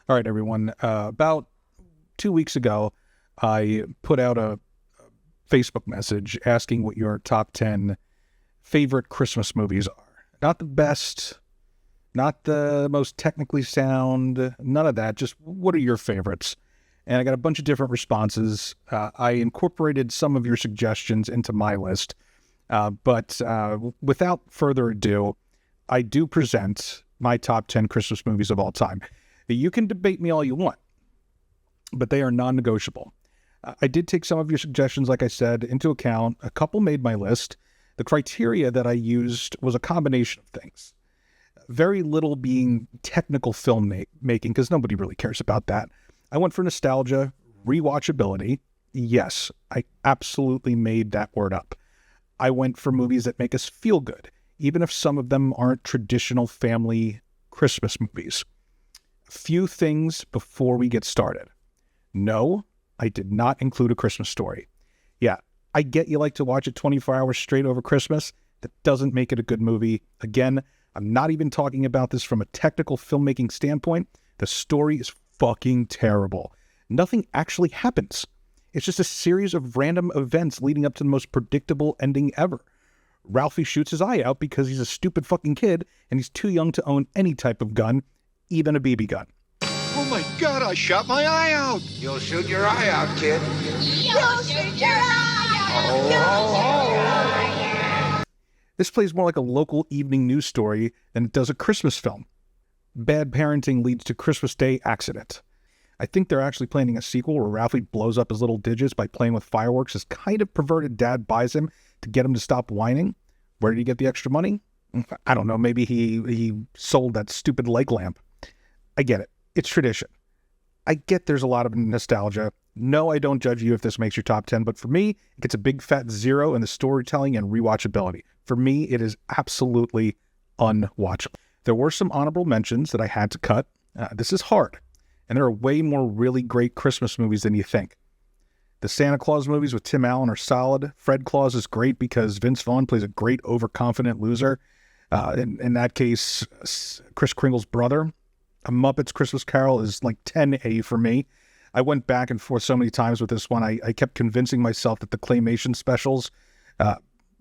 All right, everyone. About 2 weeks ago, I put out a Facebook message asking what your top 10 favorite Christmas movies are. Not the best, not the most technically sound, none of that. Just what are your favorites? And I got a bunch of different responses. I incorporated some of your suggestions into my list. But without further ado, I do present my top 10 Christmas movies of all time. You can debate me all you want, but they are non-negotiable. I did take some of your suggestions, like I said, into account. A couple made my list. The criteria that I used was a combination of things. Very little being technical film making, because nobody really cares about that. I went for nostalgia, rewatchability. Yes, I absolutely made that word up. I went for movies that make us feel good, even if some of them aren't traditional family Christmas movies. A few things before we get started. No, I did not include A Christmas Story. Yeah, I get you like to watch it 24 hours straight over Christmas. That doesn't make it a good movie. Again, I'm not even talking about this from a technical filmmaking standpoint. The story is fucking terrible. Nothing actually happens. It's just a series of random events leading up to the most predictable ending ever. Ralphie shoots his eye out because he's a stupid fucking kid and he's too young to own any type of gun, even a BB gun. Oh my God, I shot my eye out. You'll shoot your eye out, kid. You'll shoot your eye out. This plays more like a local evening news story than it does a Christmas film. Bad parenting leads to Christmas Day accident. I think they're actually planning a sequel where Ralphie blows up his little digits by playing with fireworks. His kind of perverted dad buys him to get him to stop whining. Where did he get the extra money? I don't know. Maybe he sold that stupid leg lamp. I get it. It's tradition. I get there's a lot of nostalgia. No, I don't judge you if this makes your top 10, but for me, it gets a big fat 0 in the storytelling and rewatchability. For me, it is absolutely unwatchable. There were some honorable mentions that I had to cut. This is hard, and there are way more really great Christmas movies than you think. The Santa Claus movies with Tim Allen are solid. Fred Claus is great because Vince Vaughn plays a great overconfident loser. In that case, Kris Kringle's brother. A Muppets Christmas Carol is like 10A for me. I went back and forth so many times with this one. I kept convincing myself that the Claymation specials,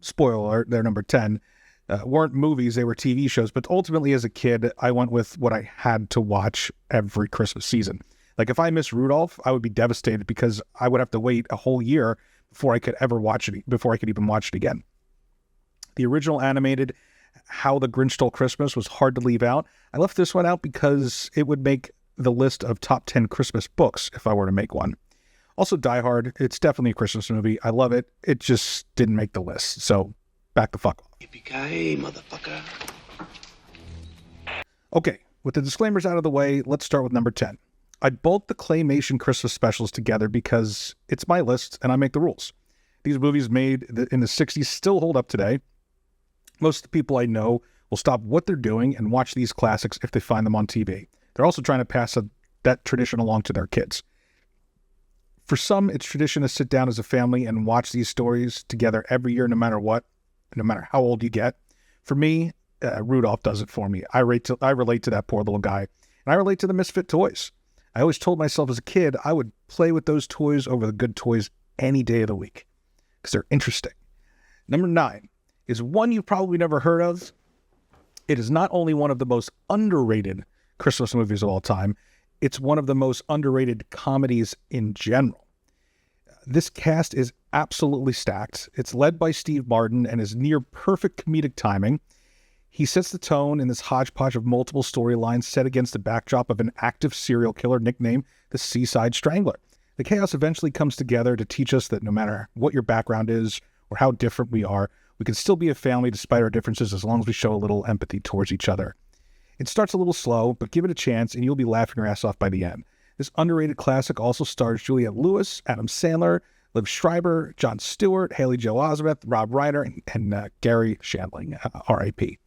spoiler alert, they're number 10, weren't movies, they were TV shows. But ultimately, as a kid, I went with what I had to watch every Christmas season. Like, if I missed Rudolph, I would be devastated because I would have to wait a whole year before I could ever watch it, before I could even watch it again. The original animated How the Grinch Stole Christmas was hard to leave out. I left this one out because it would make the list of top 10 Christmas books if I were to make one. Also, Die Hard. It's definitely a Christmas movie. I love it. It just didn't make the list. So, back the fuck off. Yippee-ki-yay, motherfucker. Okay, with the disclaimers out of the way, let's start with number 10. I bulked the Claymation Christmas specials together because it's my list and I make the rules. These movies made in the 60s still hold up today. Most of the people I know will stop what they're doing and watch these classics if they find them on TV. They're also trying to pass that tradition along to their kids. For some, it's tradition to sit down as a family and watch these stories together every year, no matter what, no matter how old you get. For me, Rudolph does it for me. I relate to that poor little guy, and I relate to the misfit toys. I always told myself as a kid I would play with those toys over the good toys any day of the week because they're interesting. Number 9 is one you've probably never heard of. It is not only one of the most underrated Christmas movies of all time, it's one of the most underrated comedies in general. This cast is absolutely stacked. It's led by Steve Martin and is near perfect comedic timing. He sets the tone in this hodgepodge of multiple storylines set against the backdrop of an active serial killer nicknamed the Seaside Strangler. The chaos eventually comes together to teach us that no matter what your background is or how different we are, we can still be a family despite our differences as long as we show a little empathy towards each other. It starts a little slow, but give it a chance and you'll be laughing your ass off by the end. This underrated classic also stars Juliette Lewis, Adam Sandler, Liv Schreiber, Jon Stewart, Haley Joel Osment, Rob Reiner, and Gary Shandling, R.I.P.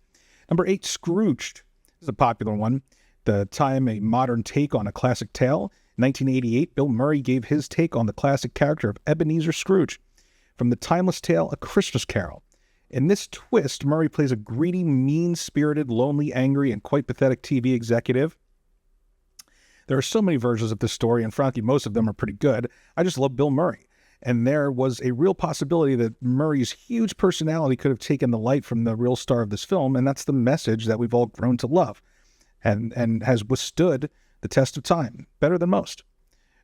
Number 8, Scrooged. This is a popular one. The time a modern take on a classic tale. In 1988, Bill Murray gave his take on the classic character of Ebenezer Scrooge. From the timeless tale, A Christmas Carol. In this twist, Murray plays a greedy, mean-spirited, lonely, angry, and quite pathetic TV executive. There are so many versions of this story, and frankly, most of them are pretty good. I just love Bill Murray. And there was a real possibility that Murray's huge personality could have taken the light from the real star of this film, and that's the message that we've all grown to love and has withstood the test of time better than most.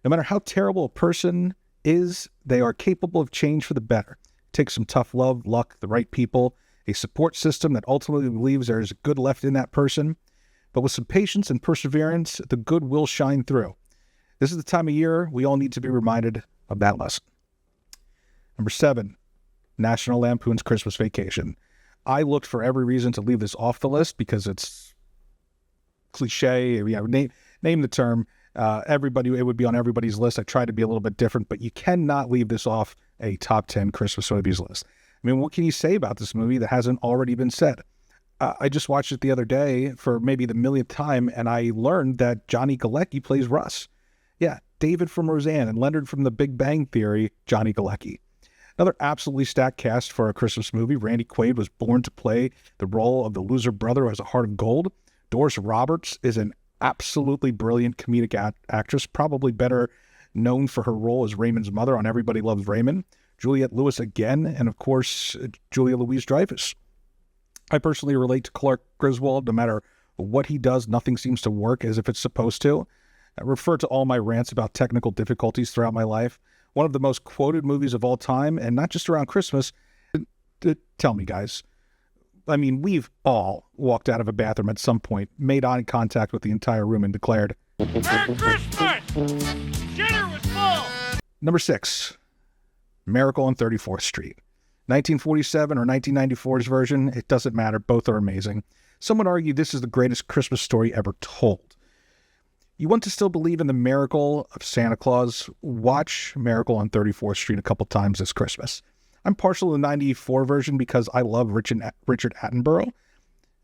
No matter how terrible a person is, they are capable of change for the better. It takes some tough love, luck, the right people, a support system that ultimately believes there is good left in that person. But with some patience and perseverance, the good will shine through. This is the time of year we all need to be reminded of that lesson. Number 7, National Lampoon's Christmas Vacation. I looked for every reason to leave this off the list because it's cliche. Name the term. It would be on everybody's list. I tried to be a little bit different, but you cannot leave this off a top 10 Christmas movies list. I mean, what can you say about this movie that hasn't already been said? I just watched it the other day for maybe the millionth time, and I learned that Johnny Galecki plays Russ. Yeah, David from Roseanne and Leonard from The Big Bang Theory, Johnny Galecki. Another absolutely stacked cast for a Christmas movie. Randy Quaid was born to play the role of the loser brother who has a heart of gold. Doris Roberts is an absolutely brilliant comedic actress, probably better known for her role as Raymond's mother on Everybody Loves Raymond. Juliette Lewis again, and of course, Julia Louis-Dreyfus. I personally relate to Clark Griswold. No matter what he does, nothing seems to work as if it's supposed to. I refer to all my rants about technical difficulties throughout my life. One of the most quoted movies of all time, and not just around Christmas. Tell me, guys. I mean, we've all walked out of a bathroom at some point, made eye contact with the entire room, and declared, Merry Christmas! Dinner was full! Number 6, Miracle on 34th Street. 1947 or 1994's version, it doesn't matter. Both are amazing. Some would argue this is the greatest Christmas story ever told. You want to still believe in the miracle of Santa Claus? Watch Miracle on 34th Street a couple times this Christmas. I'm partial to the 94 version because I love Richard Attenborough.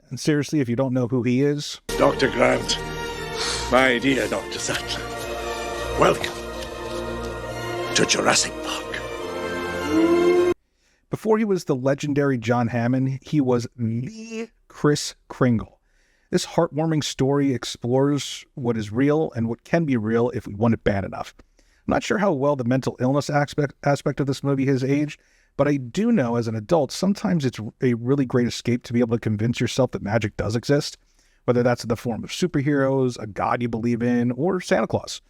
And seriously, if you don't know who he is... Dr. Grant, my dear Dr. Sattler, welcome to Jurassic Park. Before he was the legendary John Hammond, he was the Kris Kringle. This heartwarming story explores what is real and what can be real if we want it bad enough. I'm not sure how well the mental illness aspect of this movie has aged, but I do know as an adult, sometimes it's a really great escape to be able to convince yourself that magic does exist, whether that's in the form of superheroes, a god you believe in, or Santa Claus.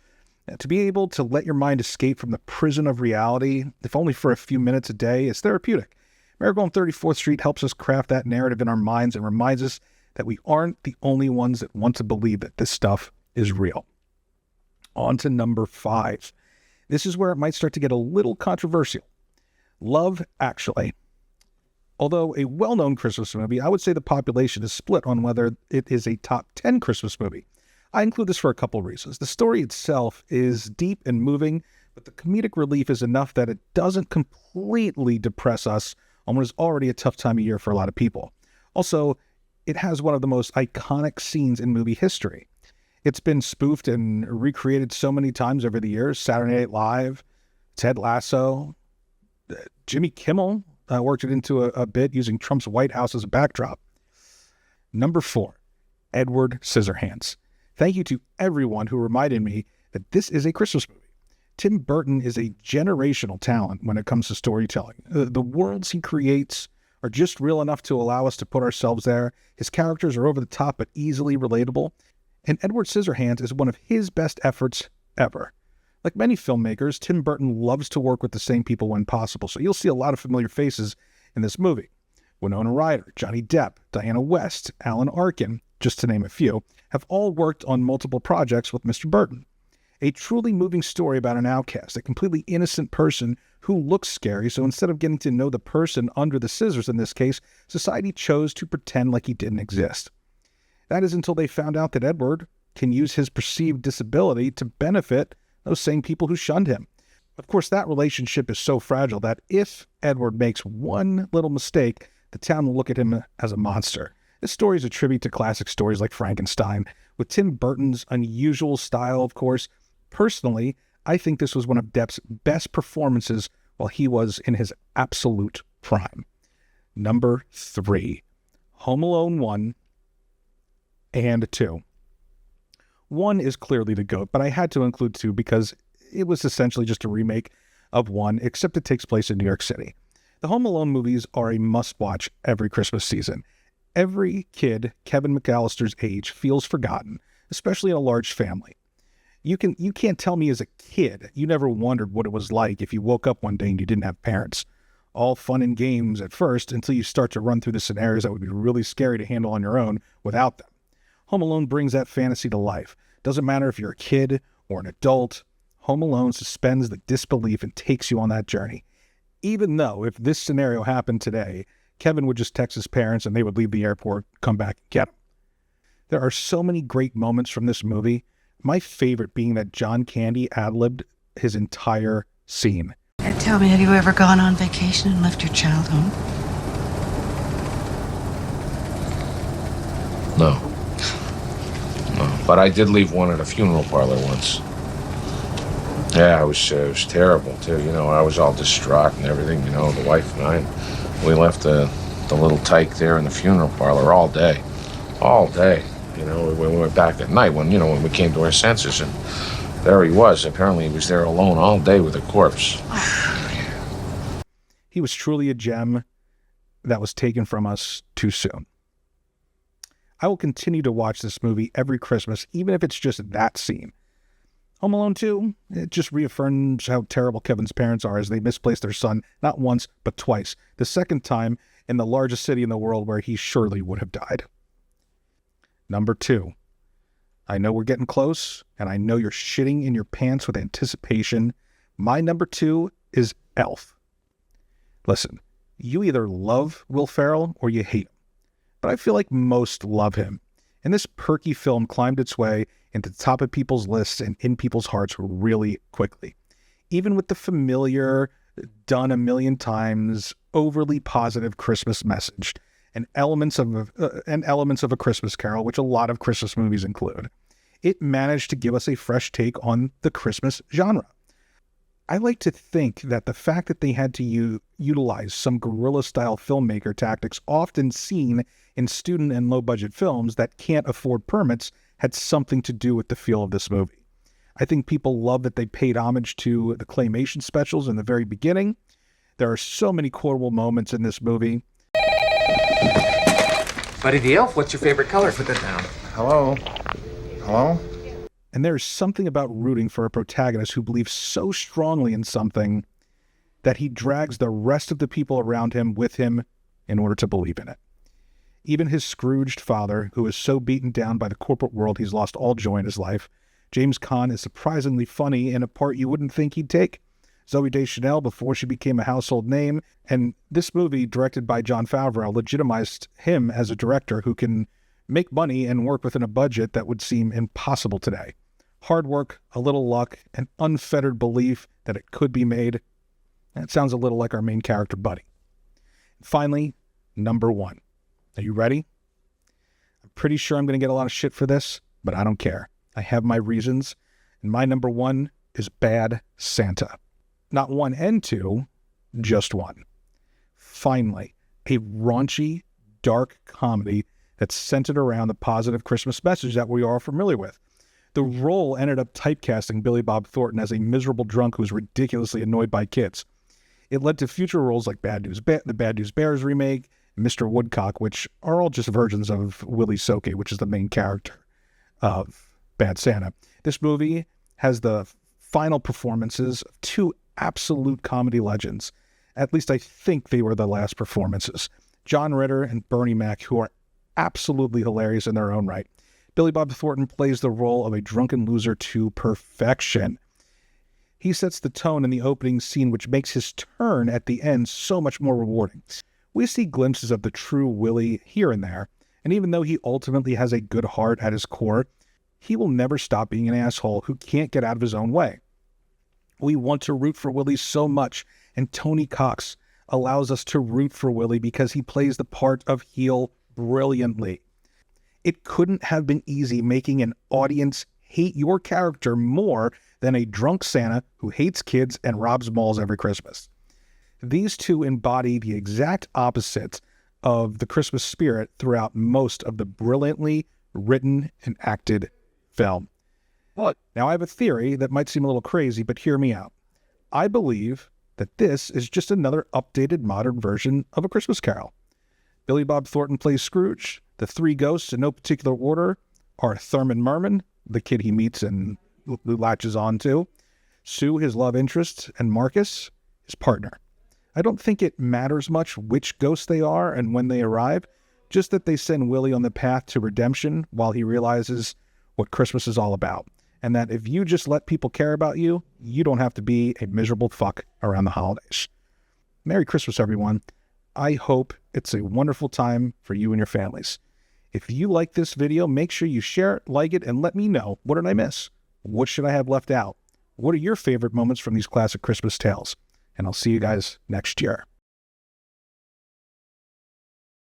To be able to let your mind escape from the prison of reality, if only for a few minutes a day, is therapeutic. Miracle on 34th Street helps us craft that narrative in our minds and reminds us that we aren't the only ones that want to believe that this stuff is real. On to number 5. This is where it might start to get a little controversial. Love Actually. Although a well-known Christmas movie, I would say the population is split on whether it is a top 10 Christmas movie. I include this for a couple reasons. The story itself is deep and moving, but the comedic relief is enough that it doesn't completely depress us on what is already a tough time of year for a lot of people. Also, it has one of the most iconic scenes in movie history. It's been spoofed and recreated so many times over the years. Saturday Night Live, Ted Lasso, Jimmy Kimmel worked it into a bit using Trump's White House as a backdrop. Number 4, Edward Scissorhands. Thank you to everyone who reminded me that this is a Christmas movie. Tim Burton is a generational talent when it comes to storytelling. The worlds he creates are just real enough to allow us to put ourselves there. His characters are over the top but easily relatable. And Edward Scissorhands is one of his best efforts ever. Like many filmmakers, Tim Burton loves to work with the same people when possible, so you'll see a lot of familiar faces in this movie. Winona Ryder, Johnny Depp, Diana West, Alan Arkin, just to name a few, have all worked on multiple projects with Mr. Burton. A truly moving story about an outcast, a completely innocent person who looks scary, so instead of getting to know the person under the scissors in this case, society chose to pretend like he didn't exist. That is until they found out that Edward can use his perceived disability to benefit those same people who shunned him. Of course, that relationship is so fragile that if Edward makes one little mistake, the town will look at him as a monster. This story is a tribute to classic stories like Frankenstein, with Tim Burton's unusual style, of course. Personally, I think this was one of Depp's best performances while he was in his absolute prime. Number 3, Home Alone 1 and 2. 1 is clearly the GOAT, but I had to include 2 because it was essentially just a remake of 1, except it takes place in New York City. The Home Alone movies are a must-watch every Christmas season. Every kid Kevin McAllister's age feels forgotten, especially in a large family. You can't tell me as a kid you never wondered what it was like if you woke up one day and you didn't have parents. All fun and games at first until you start to run through the scenarios that would be really scary to handle on your own without them. Home Alone brings that fantasy to life. Doesn't matter if you're a kid or an adult, Home Alone suspends the disbelief and takes you on that journey. Even though if this scenario happened today, Kevin would just text his parents and they would leave the airport, come back and get him. There are so many great moments from this movie, my favorite being that John Candy ad-libbed his entire scene. And tell me, have you ever gone on vacation and left your child home? No. No, but I did leave one at a funeral parlor once. Yeah, it was terrible, too. You know, I was all distraught and everything, you know, the wife and I. We left the little tyke there in the funeral parlor all day. All day. You know, we went back at night when we came to our senses, and there he was. Apparently he was there alone all day with a corpse. He was truly a gem that was taken from us too soon. I will continue to watch this movie every Christmas, even if it's just that scene. Home Alone 2, it just reaffirms how terrible Kevin's parents are as they misplace their son not once, but twice. The second time in the largest city in the world where he surely would have died. Number 2. I know we're getting close, and I know you're shitting in your pants with anticipation. My number 2 is Elf. Listen, you either love Will Ferrell or you hate him. But I feel like most love him. And this perky film climbed its way into the top of people's lists and in people's hearts really quickly. Even with the familiar, done a million times, overly positive Christmas message and elements of a Christmas Carol, which a lot of Christmas movies include, it managed to give us a fresh take on the Christmas genre. I like to think that the fact that they had to utilize some guerrilla-style filmmaker tactics often seen in student and low-budget films that can't afford permits had something to do with the feel of this movie. I think people love that they paid homage to the claymation specials in the very beginning. There are so many quotable moments in this movie. Buddy the Elf, what's your favorite color? Put that down. Hello? Hello? And there's something about rooting for a protagonist who believes so strongly in something that he drags the rest of the people around him with him in order to believe in it. Even his Scrooged father, who is so beaten down by the corporate world he's lost all joy in his life, James Caan is surprisingly funny in a part you wouldn't think he'd take. Zooey Deschanel before she became a household name, and this movie, directed by Jon Favreau, legitimized him as a director who can make money and work within a budget that would seem impossible today. Hard work, a little luck, and unfettered belief that it could be made. That sounds a little like our main character, Buddy. Finally, number 1. Are you ready? I'm pretty sure I'm going to get a lot of shit for this, but I don't care. I have my reasons, and my number 1 is Bad Santa. Not 1 and 2, just 1. Finally, a raunchy, dark comedy that's centered around the positive Christmas message that we are all familiar with. The role ended up typecasting Billy Bob Thornton as a miserable drunk who's ridiculously annoyed by kids. It led to future roles like the Bad News Bears remake, Mr. Woodcock, which are all just versions of Willie Soke, which is the main character of Bad Santa. This movie has the final performances of 2 absolute comedy legends. At least I think they were the last performances. John Ritter and Bernie Mac, who are absolutely hilarious in their own right. Billy Bob Thornton plays the role of a drunken loser to perfection. He sets the tone in the opening scene, which makes his turn at the end so much more rewarding. We see glimpses of the true Willie here and there, and even though he ultimately has a good heart at his core, he will never stop being an asshole who can't get out of his own way. We want to root for Willie so much, and Tony Cox allows us to root for Willie because he plays the part of heel brilliantly. It couldn't have been easy making an audience hate your character more than a drunk Santa who hates kids and robs malls every Christmas. These two embody the exact opposite of the Christmas spirit throughout most of the brilliantly written and acted film. Now, I have a theory that might seem a little crazy, but hear me out. I believe that this is just another updated modern version of A Christmas Carol. Billy Bob Thornton plays Scrooge. The three ghosts, in no particular order, are Thurman Merman, the kid he meets and who latches on to, Sue, his love interest, and Marcus, his partner. I don't think it matters much which ghosts they are and when they arrive, just that they send Willie on the path to redemption while he realizes what Christmas is all about, and that if you just let people care about you, you don't have to be a miserable fuck around the holidays. Merry Christmas, everyone. I hope it's a wonderful time for you and your families. If you like this video, make sure you share it, like it, and let me know, what did I miss? What should I have left out? What are your favorite moments from these classic Christmas tales? And I'll see you guys next year.